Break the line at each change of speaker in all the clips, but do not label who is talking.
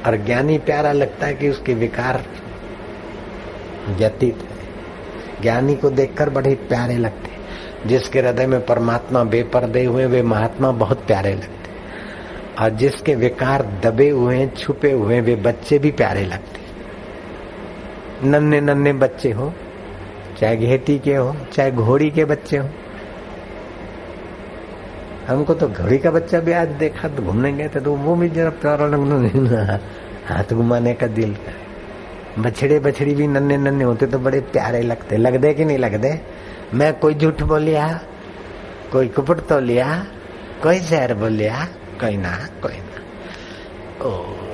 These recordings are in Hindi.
और ज्ञानी प्यारा लगता है कि उसके विकार व्यतीत है। ज्ञानी को देखकर बड़े प्यारे लगते हैं। जिसके हृदय में परमात्मा बेपर्दे हुए वे महात्मा बहुत प्यारे लगते हैं, और जिसके विकार दबे हुए हैं, छुपे हुए, वे बच्चे भी प्यारे लगते हैं। नन्हे नन्हे बच्चे हो, चाहे घेटी के हो, चाहे घोड़ी के बच्चे हो। हमको तो घोड़ी का बच्चा भी आज देखा तो घूमने गए थे, तो वो भी जरा प्यारा लगना, हाथ घुमाने का दिल करे। बछड़े बछड़ी भी नन्हे नन्हे होते तो बड़े प्यारे लगते। लगते कि नहीं लगते? मैं कोई झूठ बोलिया, कोई कुपट तो लिया, कोई जहर बोलिया, कोई ना कोई ना। ओ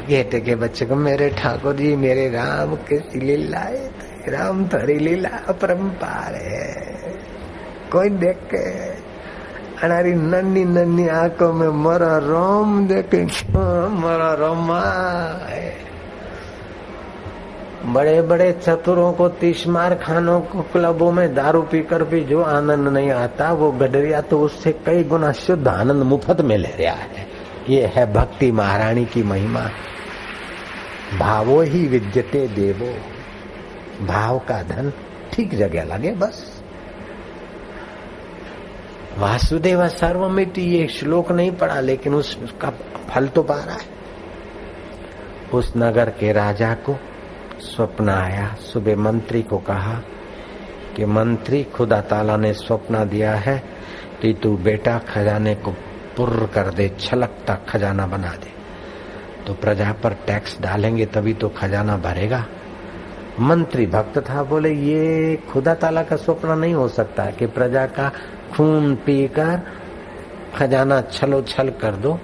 घेटे के बच्चे को, मेरे ठाकुर जी मेरे राम कैसी लीलाए, राम थोड़ी लीला अपरंपार है। कोई देख के हमारी नन्ही नन्ही आंखों में मरा रोम देखे, मरा रोमा है। बड़े बड़े चतुरों को, तीसमार खानों को, क्लबों में दारू पीकर भी जो आनंद नहीं आता, वो गडरिया तो उससे कई गुना शुद्ध आनंद मुफ्त में ले रहा है। ये है भक्ति महारानी की महिमा। भावो ही विद्यते देवो, भाव का धन ठीक जगह लगे बस। वासुदेव सर्वमिति, ये श्लोक नहीं पढ़ा लेकिन उसका फल तो पा रहा है। उस नगर के राजा को स्वप्न आया। सुबह मंत्री को कहा कि मंत्री, खुदा ताला ने स्वप्न दिया है कि तू बेटा खजाने को पुर्र कर दे, छलकता खजाना बना दे। तो प्रजा पर टैक्स डालेंगे तभी तो खजाना भरेगा। मंत्री भक्त था, बोले ये खुदा ताला का स्वप्न नहीं हो सकता कि प्रजा का खून पीकर खजाना छलो छल कर दो।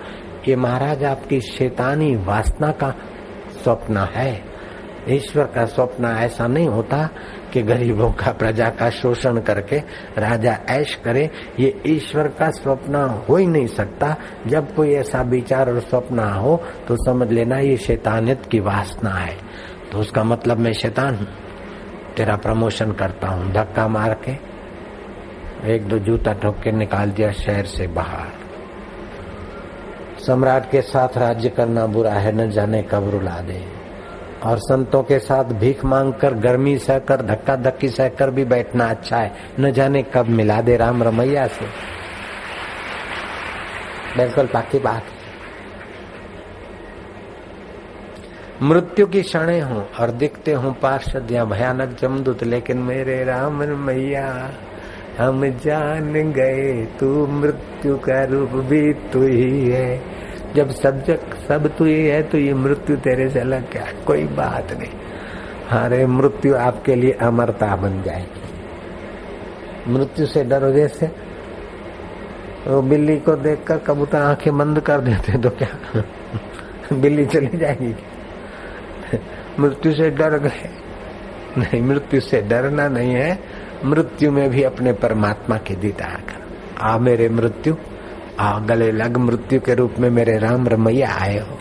ये महाराज आपकी शैतानी वासना का स्वप्न है। ईश्वर का स्वप्न ऐसा नहीं होता कि गरीबों का, प्रजा का शोषण करके राजा ऐश करे। ये ईश्वर का स्वप्न हो ही नहीं सकता। जब कोई ऐसा विचार और स्वप्न हो तो समझ लेना ये शैतानियत की वासना है। तो उसका मतलब मैं शैतान हूँ, तेरा प्रमोशन करता हूँ। धक्का मार के एक दो जूता ठोक के निकाल दिया शहर से बाहर। सम्राट के साथ राज्य करना बुरा है, न जाने कब रुला दे। और संतों के साथ भीख मांगकर, गर्मी सहकर, धक्का धक्की सहकर भी बैठना अच्छा है, न जाने कब मिला दे राम रमैया से। बिल्कुल पाकी बात। मृत्यु की क्षणें हों और दिखते हों पार्षद या भयानक जमदूत, लेकिन मेरे राम रमैया हम जान गए तू मृत्यु का रूप भी तू ही है। जब सब तू ही है तो ये मृत्यु तेरे से अलग क्या, कोई बात नहीं। अरे मृत्यु आपके लिए अमरता बन जाएगी। मृत्यु से डरो, जैसे वो बिल्ली को देखकर कबूतर आंखें बंद कर देते तो क्या बिल्ली चली जाएगी? मृत्यु से डर गए? नहीं, मृत्यु से डरना नहीं है। मृत्यु में भी अपने परमात्मा की दीदार कर। आ मेरे मृत्यु, आ गले लग मृत्यु के रूप में मेरे राम रमैया आए हो।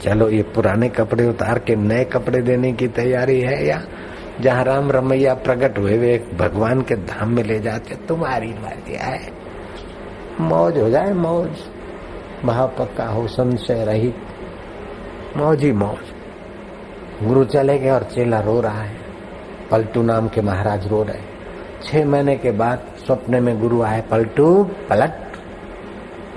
चलो ये पुराने कपड़े उतार के नए कपड़े देने की तैयारी है, या जहाँ राम रमैया प्रकट हुए वे भगवान के धाम में ले जाते, तुम्हारी मर्जी है। मौज हो जाए, मौज, भाव पक्का हो, संशय रहित, मौज ही मौज। गुरु चले गए और चेला रो रहा है। पलटू नाम के महाराज रो रहे। 6 महीने के बाद स्वप्न में गुरु आए। पलटू पलट,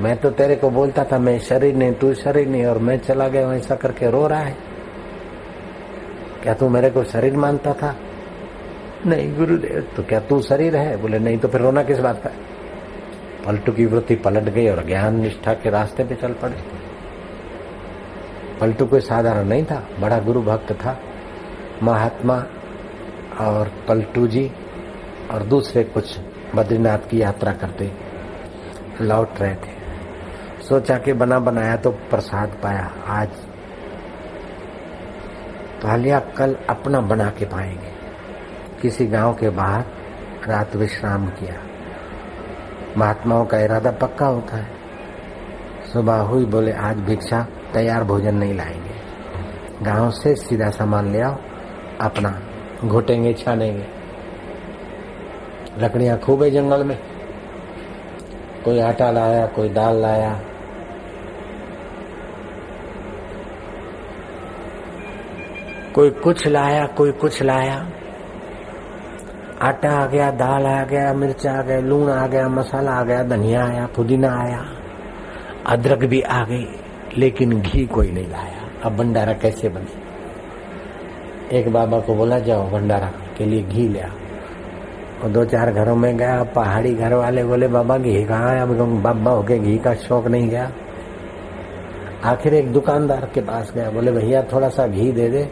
मैं तो तेरे को बोलता था मैं शरीर नहीं, तू शरीर नहीं, और मैं चला गया, ऐसा करके रो रहा है। क्या तू मेरे को शरीर मानता था? नहीं गुरुदेव। तो क्या तू शरीर है? बोले नहीं। तो फिर रोना किस बात का? पलटू की वृत्ति पलट गई और ज्ञान निष्ठा के रास्ते पे चल पड़े। पलटू कोई साधारण नहीं था, बड़ा गुरु भक्त था। महात्मा और पलटू जी और दूसरे कुछ बद्रीनाथ की यात्रा करते लौट रहे थे। सोचा कि बना बनाया तो प्रसाद पाया, आज पालिया, कल अपना बना के पाएंगे। किसी गांव के बाहर रात विश्राम किया। महात्माओं का इरादा पक्का होता है। सुबह हुई, बोले आज भिक्षा, तैयार भोजन नहीं लाएंगे, गांव से सीधा सामान ले आओ, अपना घोटेंगे, छानेंगे। लकड़ियां खूब है जंगल में। कोई आटा लाया, कोई दाल लाया, कोई कुछ लाया, कोई कुछ लाया। आटा आ गया, दाल आ गया, मिर्च आ गया, लूण आ गया, मसाला आ गया, धनिया आया, पुदीना आया, अदरक भी आ गई, लेकिन घी कोई नहीं लाया। अब भंडारा कैसे बने? एक बाबा को बोला जाओ भंडारा के लिए घी ले आओ, और 2-4 घरों में गया। पहाड़ी घर वाले बोले बाबा घी कहाँ है? अब बाबा हो के घी का शौक नहीं गया। आखिर एक दुकानदार के पास गया, बोले भैया थोड़ा सा घी दे दे,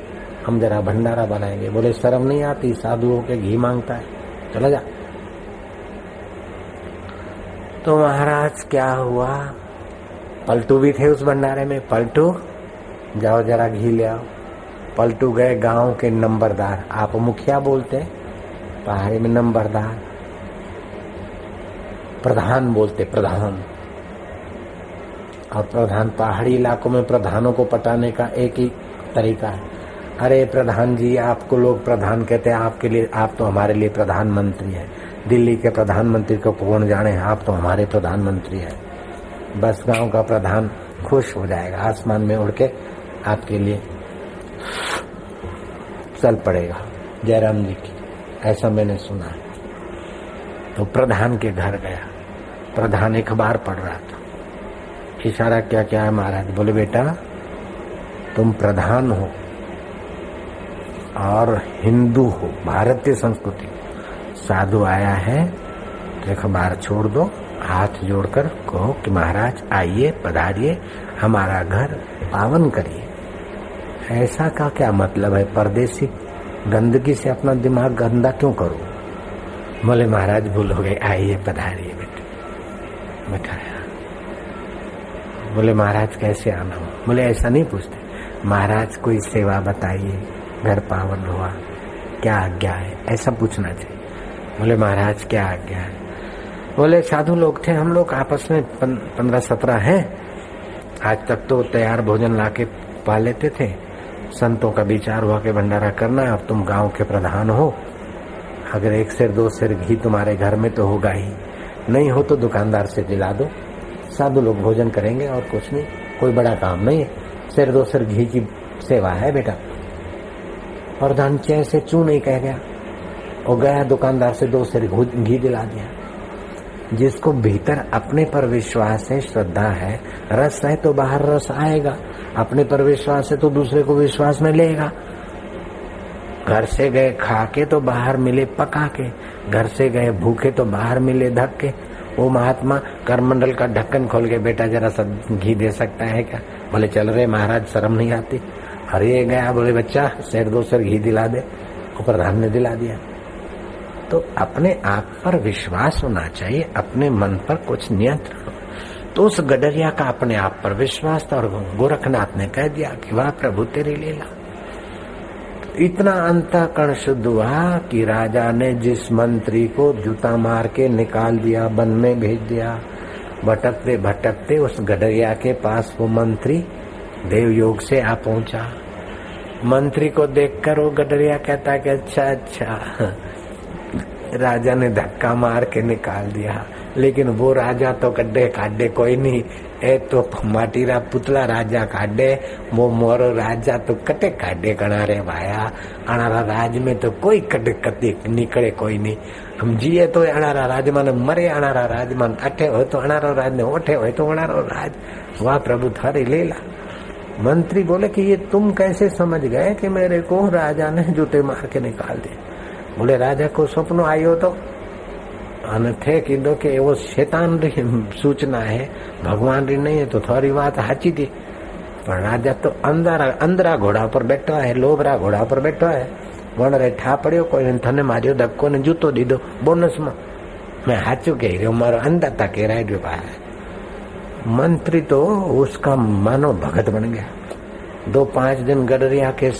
हम जरा भंडारा बनाएंगे। बोले शर्म नहीं आती, साधुओं के घी मांगता है, चला जा। तो महाराज क्या हुआ, पलटू भी थे उस भंडारे में। पलटू जाओ जरा घी ले आओ। पलटू गए, गांव के नंबरदार, आप मुखिया बोलते, पहाड़ी में नंबरदार, प्रधान बोलते, प्रधान। और प्रधान, पहाड़ी इलाकों में प्रधानों को पटाने का एक ही तरीका है, अरे प्रधान जी, आपको लोग प्रधान कहते हैं, आपके लिए, आप तो हमारे लिए प्रधानमंत्री हैं। दिल्ली के प्रधानमंत्री को कौन जाने, आप तो हमारे प्रधानमंत्री हैं। बस गांव का प्रधान खुश हो जाएगा, आसमान में उड़ के आपके लिए चल पड़ेगा। जयराम जी की, ऐसा मैंने सुना है। तो प्रधान के घर गया, प्रधान अखबार पढ़ रहा था। इशारा क्या क्या है महाराज? बोले बेटा तुम प्रधान हो और हिंदू हो, भारतीय संस्कृति, साधु आया है तो अखबार छोड़ दो, हाथ जोड़कर कहो कि महाराज आइए, पधारिए, हमारा घर पावन करिए। ऐसा का क्या मतलब है? परदेसी गंदगी से अपना दिमाग गंदा क्यों करो? बोले महाराज भूल हो गए, आइए पधारिए बेटे। बैठाया। बोले महाराज कैसे आना हो? बोले ऐसा नहीं पूछते, महाराज कोई सेवा बताइए, घर पावन हुआ, क्या आज्ञा है, ऐसा पूछना चाहिए। बोले महाराज क्या आज्ञा है? बोले साधु लोग थे हम लोग, आपस में 15-17 हैं, आज तक तो तैयार भोजन लाके पा लेते थे। संतों का विचार हुआ कि भंडारा करना है, अब तुम गांव के प्रधान हो, अगर 1 सेर 2 सेर घी तुम्हारे घर में तो होगा ही, नहीं हो तो दुकानदार से दिला दो, साधु लोग भोजन करेंगे और कुछ नहीं, कोई बड़ा काम नहीं है, 1 सेर 2 सेर घी की सेवा है बेटा। प्रधान चैन से चू नहीं कह गया, और गया दुकानदार से 2 सेर घी दिला दिया। जिसको भीतर अपने पर विश्वास है, श्रद्धा है, रस है, तो बाहर रस आएगा। अपने पर विश्वास है तो दूसरे को विश्वास में लेगा। घर से गए खा के तो बाहर मिले पका के, घर से गए भूखे तो बाहर मिले धक के। वो महात्मा करमंडल का ढक्कन खोल के, बेटा जरा सा घी दे सकता है क्या? बोले चल रहे महाराज, शर्म नहीं आती। अरे गया, बोले बच्चा 1 सेर 2 सेर घी दिला दे, प्रधान ने दिला दिया। तो अपने आप पर विश्वास होना चाहिए, अपने मन पर कुछ नियंत्रण। तो उस गडरिया का अपने आप पर विश्वास था, और गोरखनाथ ने कह दिया कि वाह प्रभु तेरी लीला। तो इतना अंतःकरण शुद्ध हुआ कि राजा ने जिस मंत्री को जूता मार के निकाल दिया, वन में भेज दिया, भटकते भटकते उस गडरिया के पास वो मंत्री देव योग से आ पहुंचा। मंत्री को देखकर वो गडरिया कहता है कि अच्छा, राजा ने धक्का मार के निकाल दिया, लेकिन वो राजा तो कड्डे काटे कोई नहीं, ए तो माटीरा पुतला राजा काटे, वो मोरो राजा तो कटे काटे कणा रे भाया। अणारा राज में तो कोई कटे कती निकले कोई नहीं। हम जिए तो अणारा राज मान, मरे अणारा राज मान, अठे हो तो अणारो राज ने, ओठे हो तो अणारो राज। वाह प्रभु थारी लीला। मंत्री बोले कि ये तुम कैसे समझ गए कि मेरे को राजा ने जूते मार के निकाल दिए? बोले राजा को स्वप्न आयो तो थे कीधो कि वो शैतान री सूचना है, भगवान री नहीं है। तो थोड़ी बात साची थी, पर राजा तो अंदरा घोड़ा पर बैठा है, लोभरा घोड़ा पर बैठा है। वण रे ठा पड़ियो, कोई थने मारियो धक्को ने जूतो दीदो बोनस में। मैं हाचू कह रही मारो अंधता कह रहा है। मंत्री तो उसका मानो भगत बन गया। 2-5 दिन गडरिया के